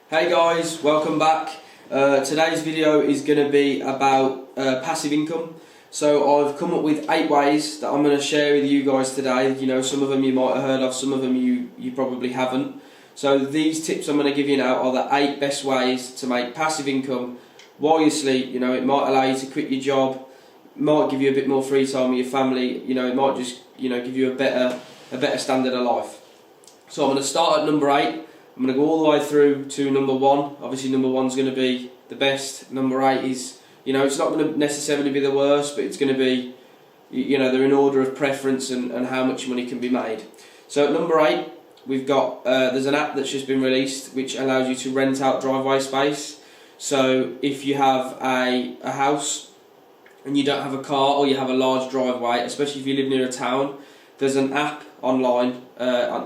Hey guys, welcome back. Today's video is going to be about passive income. So I've come up with 8 ways that I'm going to share with you guys today. You know, some of them you might have heard of, some of them you probably haven't. So these tips I'm going to give you now are the 8 best ways to make passive income while you sleep. You know, it might allow you to quit your job, might give you a bit more free time with your family. You know, it might just give you a better standard of life. So I'm going to start at number 8. I'm going to go all the way through to number 1. Obviously number 1 is going to be the best. Number 8 is, it's not going to necessarily be the worst, but it's going to be, they're in order of preference and how much money can be made. So at number 8, we've got, there's an app that's just been released which allows you to rent out driveway space. So if you have a house and you don't have a car, or you have a large driveway, especially if you live near a town, there's an app online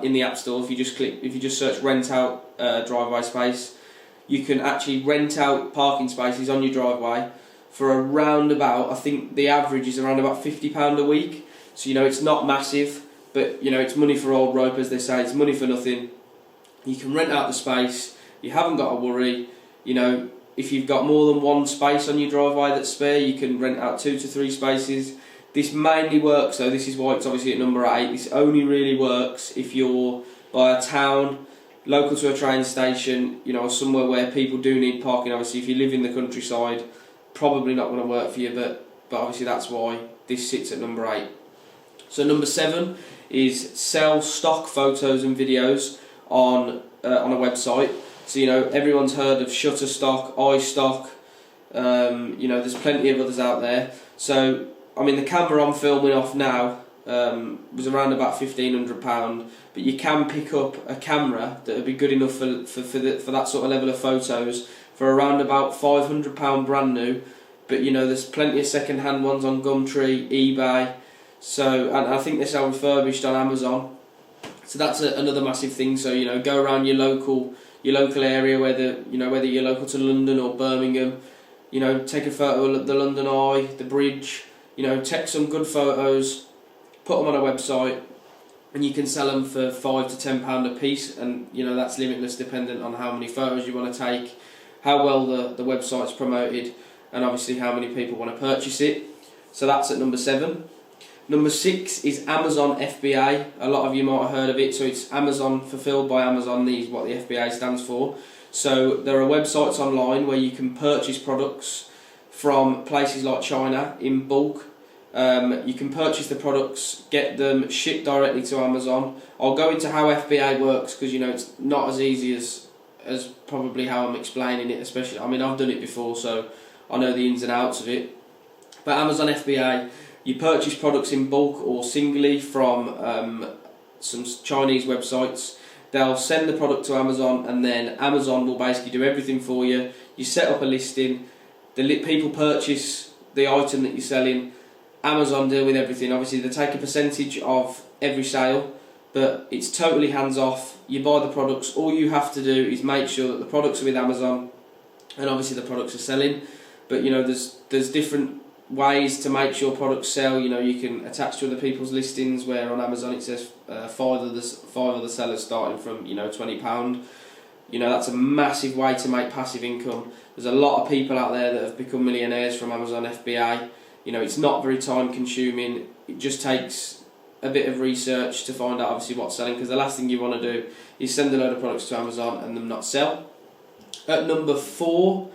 in the App Store. If you just search rent out driveway space, you can actually rent out parking spaces on your driveway for around about, I think the average is around about £50 a week. So it's not massive, but it's money for old rope, as they say. It's money for nothing. You can rent out the space. You haven't got to worry. If you've got more than one space on your driveway that's spare, you can rent out 2 to 3 spaces. This mainly works, though, this is why it's obviously at number 8, this only really works if you're by a town, local to a train station, or somewhere where people do need parking. Obviously if you live in the countryside, probably not going to work for you, but obviously that's why this sits at number 8. So number 7 is sell stock photos and videos on a website. So everyone's heard of Shutterstock, iStock, there's plenty of others out there. So the camera I'm filming off now was around about £1,500, but you can pick up a camera that would be good enough for that sort of level of photos for around about £500 brand new. But there's plenty of second-hand ones on Gumtree, eBay. So, and I think they're sell refurbished on Amazon. So that's another massive thing. So go around your local area, whether you're local to London or Birmingham. Take a photo of the London Eye, the bridge. Take some good photos, put them on a website, and you can sell them for £5 to £10 a piece. And that's limitless, dependent on how many photos you want to take, how well the website's promoted, and obviously how many people want to purchase it. So that's at number 7. Number 6 is Amazon FBA. A lot of you might have heard of it. So it's Amazon Fulfilled by Amazon. These what the FBA stands for. So there are websites online where you can purchase products from places like China in bulk. You can purchase the products, get them shipped directly to Amazon. I'll go into how FBA works because it's not as easy as probably how I'm explaining it. Especially, I've done it before, so I know the ins and outs of it. But Amazon FBA, you purchase products in bulk or singly from some Chinese websites. They'll send the product to Amazon, and then Amazon will basically do everything for you. You set up a listing. People purchase the item that you're selling. Amazon deal with everything. Obviously, they take a percentage of every sale, but it's totally hands off. You buy the products. All you have to do is make sure that the products are with Amazon, and obviously the products are selling. But there's different ways to make sure products sell. You can attach to other people's listings, where on Amazon it says 5 of the sellers starting from £20. That's a massive way to make passive income. There's a lot of people out there that have become millionaires from Amazon FBA. It's not very time consuming. It just takes a bit of research to find out obviously what's selling, because the last thing you want to do is send a load of products to Amazon and them not sell. At number 5,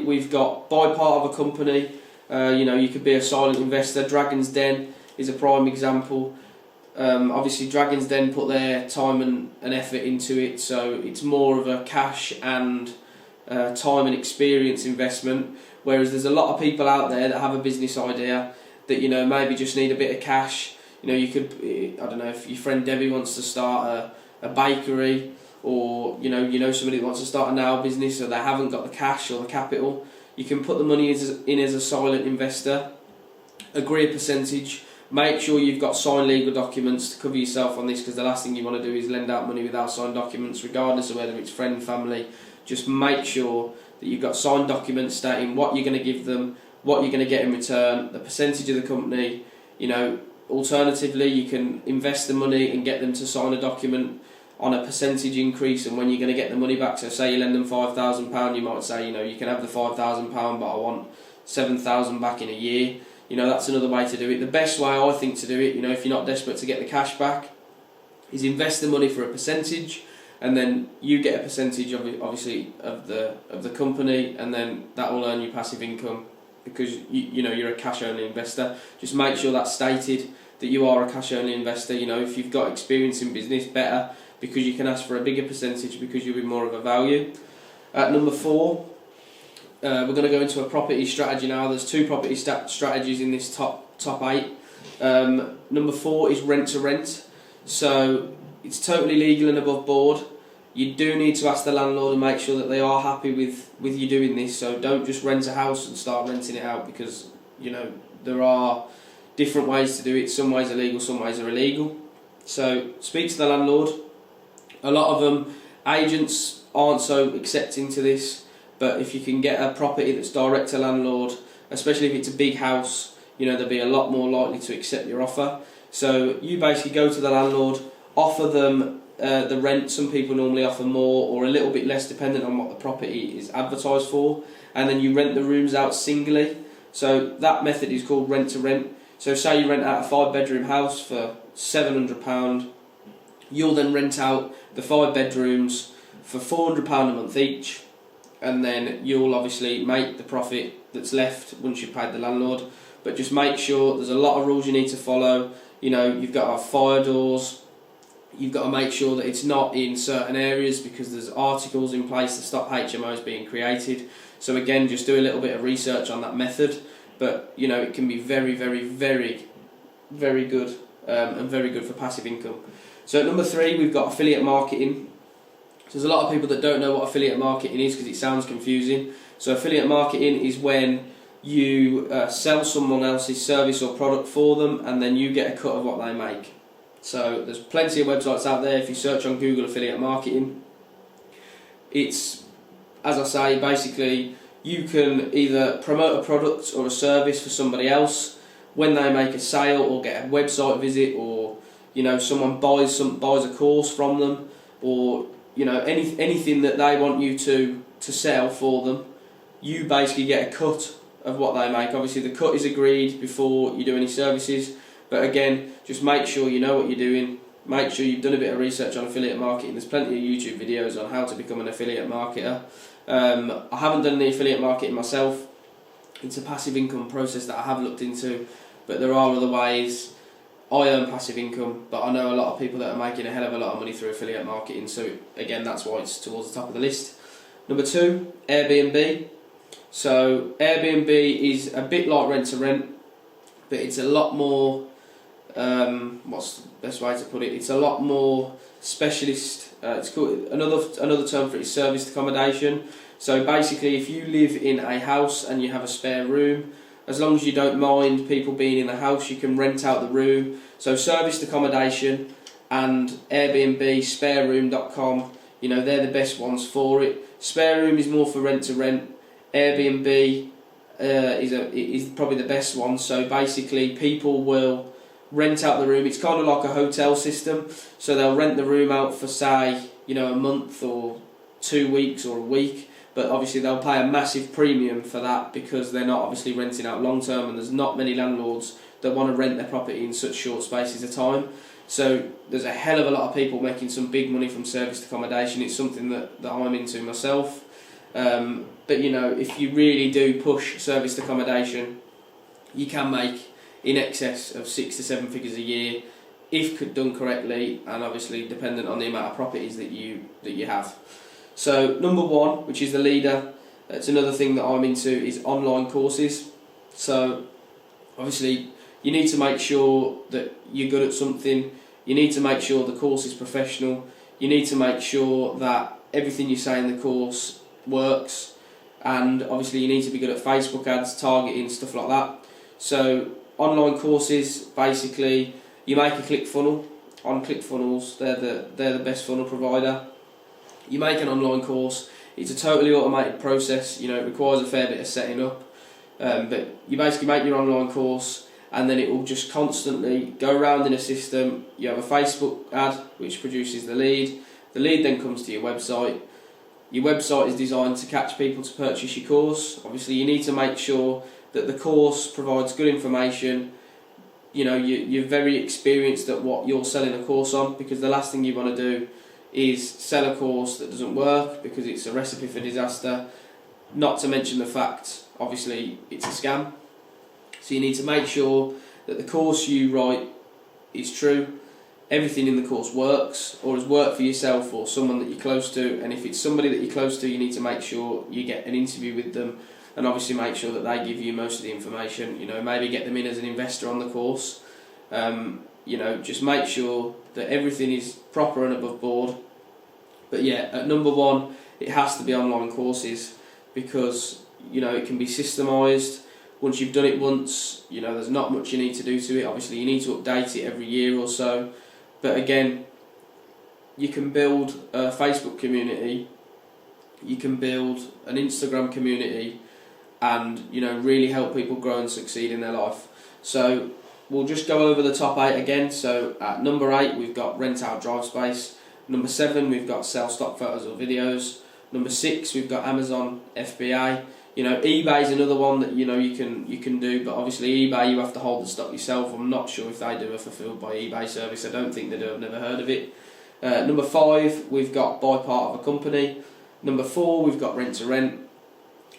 we've got buy part of a company. You could be a silent investor. Dragon's Den is a prime example. Obviously Dragon's Den put their time and effort into it, so it's more of a cash and time and experience investment, whereas there's a lot of people out there that have a business idea that maybe just need a bit of cash. You could, I don't know, if your friend Debbie wants to start a bakery, or somebody that wants to start a nail business, or they haven't got the cash or the capital, you can put the money in as a silent investor, agree a percentage. Make sure you've got signed legal documents to cover yourself on this, because the last thing you want to do is lend out money without signed documents, regardless of whether it's friend, family. Just make sure that you've got signed documents stating what you're going to give them, what you're going to get in return, the percentage of the company. Alternatively, you can invest the money and get them to sign a document on a percentage increase and when you're going to get the money back. So say you lend them £5,000, you might say, you can have the £5,000, but I want 7,000 back in a year. That's another way to do it. The best way I think to do it, if you're not desperate to get the cash back, is invest the money for a percentage, and then you get a percentage of it, obviously of the company, and then that will earn you passive income because you're a cash only investor. Just make sure that's stated that you are a cash only investor. If you've got experience in business, better, because you can ask for a bigger percentage because you'll be more of a value. At number 4, we're going to go into a property strategy now. There's 2 property strategies in this top 8. Number 4 is rent to rent. So it's totally legal and above board. You do need to ask the landlord and make sure that they are happy with you doing this. So don't just rent a house and start renting it out, because there are different ways to do it. Some ways are legal, some ways are illegal. So speak to the landlord. A lot of them, agents aren't so accepting to this, but if you can get a property that's direct to landlord, especially if it's a big house, they'll be a lot more likely to accept your offer. So you basically go to the landlord, offer them the rent. Some people normally offer more or a little bit less depending on what the property is advertised for, and then you rent the rooms out singly. So that method is called rent to rent. So say you rent out a 5-bedroom house for £700, you'll then rent out the 5 bedrooms for £400 a month each, and then you'll obviously make the profit that's left once you've paid the landlord. But just make sure, there's a lot of rules you need to follow. You've got to have fire doors, you've got to make sure that it's not in certain areas because there's articles in place to stop HMOs being created. So again, just do a little bit of research on that method, but it can be very, very, very, very good, and very good for passive income. So at number 3, we've got affiliate marketing. So there's a lot of people that don't know what affiliate marketing is because it sounds confusing. So affiliate marketing is when you sell someone else's service or product for them, and then you get a cut of what they make. So there's plenty of websites out there. If you search on Google affiliate marketing, it's, as I say, basically you can either promote a product or a service for somebody else. When they make a sale or get a website visit, or someone buys a course from them, or anything that they want you to sell for them, you basically get a cut of what they make. Obviously the cut is agreed before you do any services, but again, just make sure you know what you're doing. Make sure you've done a bit of research on affiliate marketing. There's plenty of YouTube videos on how to become an affiliate marketer. I haven't done the affiliate marketing myself. It's a passive income process that I have looked into, but there are other ways. I earn passive income, but I know a lot of people that are making a hell of a lot of money through affiliate marketing, so again, that's why it's towards the top of the list. Number 2, Airbnb. So Airbnb is a bit like rent to rent, but it's a lot more, what's the best way to put it? It's a lot more specialist. It's called, another term for it is serviced accommodation. So basically, if you live in a house and you have a spare room, as long as you don't mind people being in the house, you can rent out the room. So serviced accommodation and Airbnb, spareroom.com, they're the best ones for it. Spare room is more for rent to rent. Airbnb is probably the best one. So basically, people will rent out the room. It's kind of like a hotel system. So they'll rent the room out for, say, a month or 2 weeks or a week. But obviously they'll pay a massive premium for that because they're not obviously renting out long term, and there's not many landlords that want to rent their property in such short spaces of time. So there's a hell of a lot of people making some big money from serviced accommodation. It's something that I'm into myself. But if you really do push serviced accommodation, you can make in excess of 6 to 7 figures a year if done correctly, and obviously dependent on the amount of properties that you have. So number 1, which is the leader, it's another thing that I'm into, is online courses. So obviously you need to make sure that you're good at something. You need to make sure the course is professional. You need to make sure that everything you say in the course works, and obviously you need to be good at Facebook ads, targeting, stuff like that. So online courses, basically you make a ClickFunnels. On ClickFunnels, they're the best funnel provider. You make an online course. It's a totally automated process. It requires a fair bit of setting up, but you basically make your online course, and then it will just constantly go around in a system. You have a Facebook ad which produces the lead. The lead then comes to your website. Your website is designed to catch people to purchase your course. Obviously you need to make sure that the course provides good information. You know, you're very experienced at what you're selling a course on, because the last thing you want to do is sell a course that doesn't work, because it's a recipe for disaster. Not to mention the fact, obviously, it's a scam. So you need to make sure that the course you write is true. Everything in the course works, or has worked for yourself or someone that you're close to. And if it's somebody that you're close to, you need to make sure you get an interview with them, and obviously make sure that they give you most of the information. You know, maybe get them in as an investor on the course. You know, just make sure that everything is proper and above board. But yeah, at number one, it has to be online courses, because you know it can be systemised. Once you've done it once, you know there's not much you need to do to it. Obviously you need to update it every year or so, but again, you can build a Facebook community, you can build an Instagram community, and you know really help people grow and succeed in their life. So we'll just go over the top 8 again. So at number 8 we've got rent out drive space. Number 7 we've got sell stock photos or videos. Number 6 we've got Amazon FBA. You know, eBay is another one that you know you can do, but obviously eBay you have to hold the stock yourself. I'm not sure if they do a fulfilled by eBay service. I don't think they do. I've never heard of it. Number 5 we've got buy part of a company. Number 4 we've got rent to rent.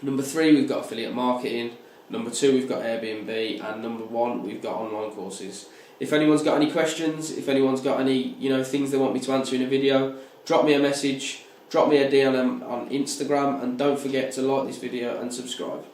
Number 3 we've got affiliate marketing. Number 2 we've got Airbnb, and number 1 we've got online courses. If anyone's got any questions, if anyone's got any things they want me to answer in a video, drop me a message. Drop me a DM on Instagram, and don't forget to like this video and subscribe.